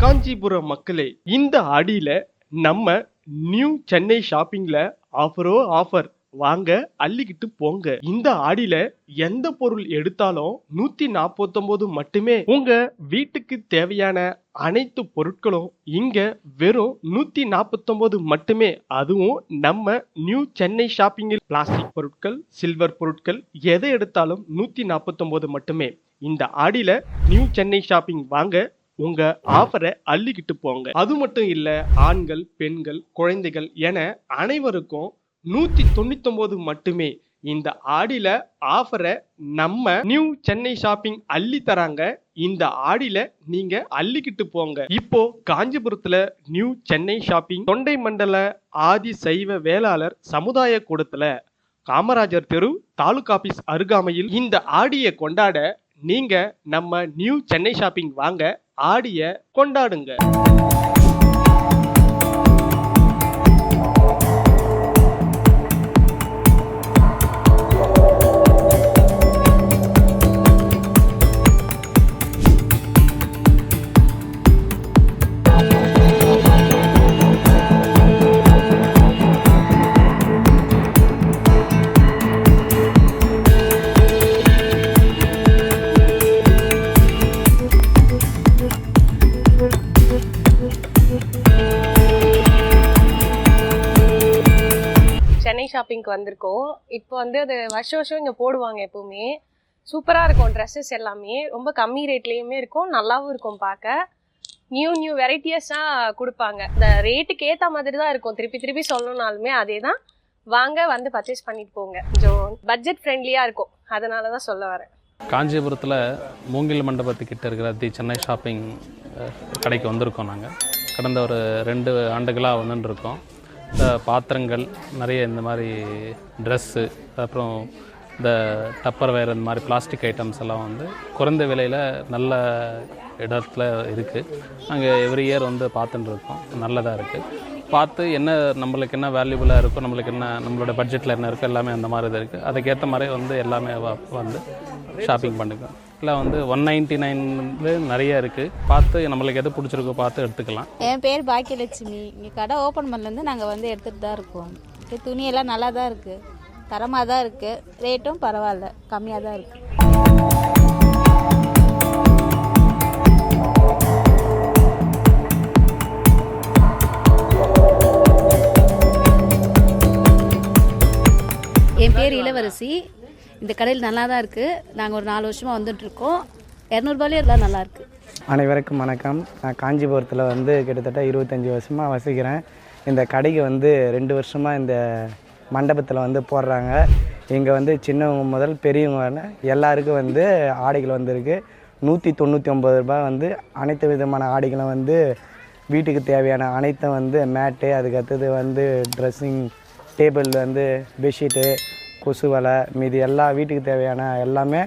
காஞ்சிபுரம் மக்களே, இந்த ஆடியில நம்ம நியூ சென்னை ஷாப்பிங்ல ஆஃபர் வாங்க அள்ளிக்கிட்டு போங்க. இந்த ஆடியில எந்த பொருள் எடுத்தாலும் 149 மட்டுமே. உங்க வீட்டுக்கு தேவையான அனைத்து பொருட்களும் இங்க வெறும் 149 மட்டுமே. அதுவும் நம்ம நியூ சென்னை ஷாப்பிங்கில் பிளாஸ்டிக் பொருட்கள், சில்வர் பொருட்கள் எதை எடுத்தாலும் 149 மட்டுமே. இந்த ஆடியில நியூ சென்னை ஷாப்பிங் வாங்க, உங்க ஆஃபரை அள்ளிக்கிட்டு போங்க. அது மட்டும் இல்ல, ஆண்கள், பெண்கள், குழந்தைகள் என அனைவருக்கும் 199 மட்டுமே. இந்த ஆடியில ஆஃபரை நம்ம நியூ சென்னை ஷாப்பிங் அள்ளி தராங்க. இந்த ஆடியில நீங்க அள்ளிக்கிட்டு போங்க. இப்போ காஞ்சிபுரத்துல நியூ சென்னை ஷாப்பிங் தொண்டை மண்டல ஆதி சைவ வேளாளர் சமுதாய கூடத்துல காமராஜர் தெரு தாலுகா ஆபீஸ் அருகாமையில் இந்த ஆடியை கொண்டாட நீங்க நம்ம நியூ சென்னை ஷாப்பிங் வாங்க, ஆடிய கொண்டாடுங்க. சென்னை ஷாப்பிங்க்கு வந்திருக்கோம். இப்போ வந்து அது வருஷம் இங்கே போடுவாங்க. எப்பவுமே சூப்பராக இருக்கும். ட்ரெஸ்ஸஸ் எல்லாமே ரொம்ப கம்மி ரேட்லேயுமே இருக்கும், நல்லாவும் இருக்கும். பார்க்க நியூ வெரைட்டியஸாக கொடுப்பாங்க. இந்த ரேட்டுக்கு ஏற்ற மாதிரி தான் இருக்கும். திருப்பி சொல்லணும்னாலுமே அதே தான். வாங்க, வந்து பர்ச்சேஸ் பண்ணிட்டு போங்க. கொஞ்சம் பட்ஜெட் ஃப்ரெண்ட்லியாக இருக்கும், அதனால தான் சொல்ல வரேன். காஞ்சிபுரத்தில் மூங்கில் மண்டபத்துக்கிட்ட இருக்கிற தி சென்னை ஷாப்பிங் கடைக்கு வந்திருக்கோம். நாங்கள் கடந்த ஒரு 2 ஆண்டுகளாக வந்துட்டுருக்கோம். இந்த பாத்திரங்கள் நிறைய, இந்த மாதிரி ட்ரெஸ்ஸு, அப்புறம் இந்த டப்பர் வேர், இந்த மாதிரி பிளாஸ்டிக் ஐட்டம்ஸ் எல்லாம் வந்து குறைந்த விலையில் நல்ல இடத்துல இருக்குது. நாங்கள் எவ்ரி இயர் வந்து பார்த்துட்டு இருக்கோம். நல்லதாக இருக்குது. பார்த்து நம்மளுக்கு என்ன வேல்யூபுளாக இருக்கும், நம்மளோட பட்ஜெட்டில் என்ன இருக்குது, எல்லாமே அந்த மாதிரி இது இருக்குது. அதுக்கேற்ற மாதிரி வந்து எல்லாமே வந்து ஷாப்பிங் பண்ணிக்கலாம். இல்லை வந்து 199 நிறைய இருக்குது. பார்த்து நம்மளுக்கு எது பிடிச்சிருக்கோ பார்த்து எடுத்துக்கலாம். என் பேர் பாக்கியலட்சுமி. இங்கே கடை ஓப்பன் பண்ணலேருந்து நாங்கள் வந்து எடுத்துகிட்டு தான் இருக்கோம். துணியெல்லாம் நல்லா தான் இருக்குது, தரமாக தான் இருக்குது, ரேட்டும் பரவாயில்ல, கம்மியாக தான் இருக்குது. என் பேர் இளவரசி. இந்த கடையில் நல்லா தான் இருக்குது. நாங்கள் ஒரு 4 வருஷமாக வந்துட்டுருக்கோம். 200 ரூபாயிலே எல்லாம் நல்லாயிருக்கு. அனைவருக்கும் வணக்கம். நான் காஞ்சிபுரத்தில் வந்து கிட்டத்தட்ட 25 வருஷமாக வசிக்கிறேன். இந்த கடைக்கு வந்து 2 வருஷமாக இந்த மண்டபத்தில் வந்து போடுறாங்க. இங்கே வந்து சின்னவங்க முதல் பெரியவங்க எல்லாருக்கும் வந்து ஆடைகள் வந்திருக்கு. 199 ரூபாய் வந்து அனைத்து விதமான ஆடைகளும் வந்து வீட்டுக்கு தேவையான அனைத்தும் வந்து மேட்டு, அதுக்கடுத்தது வந்து ட்ரெஸ்ஸிங் டேபிள், வந்து பெட்ஷீட்டு, கொசு வலை, மீதி எல்லா வீட்டுக்கு தேவையான எல்லாமே.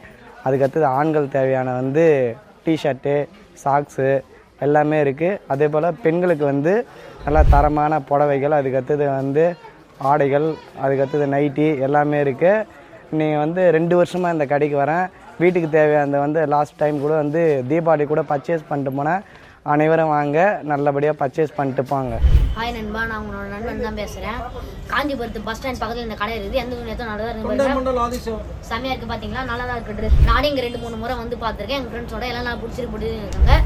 அதுக்கடுத்தது ஆண்கள் தேவையான வந்து டிஷர்ட்டு, சாக்ஸு எல்லாமே இருக்குது. அதே போல் பெண்களுக்கு வந்து நல்லா தரமான புடவைகள், அதுக்கடுத்தது வந்து ஆடைகள், அதுக்கடுத்தது நைட்டி எல்லாமே இருக்குது. நீங்கள் வந்து 2 வருஷமாக இந்த கடைக்கு வரேன். வீட்டுக்கு தேவையான வந்து லாஸ்ட் டைம் கூட வந்து தீபாவளி கூட பர்ச்சேஸ் பண்ணிட்டு போனேன். அனைவரும் வாங்க, நல்லபடியாக பர்ச்சேஸ் பண்ணிட்டு போங்க. ஹாய் நண்பா, நான் உங்களோட நண்பன் தான் பேசுகிறேன். காஞ்சிபுரத்து பஸ் ஸ்டாண்ட் பக்கத்தில் இந்த கடை இருக்குது. எந்த துணி நல்லா தான் இருக்குது, செம்மையாக இருக்குது. பார்த்தீங்களா, நல்லா தான் இருக்குது ட்ரெஸ். நானே இங்கே 2-3 முறை வந்து பார்த்துருக்கேன். எங்கள் ஃப்ரெண்ட்ஸோட எல்லாம் நான் பிடிச்சிருக்காங்க.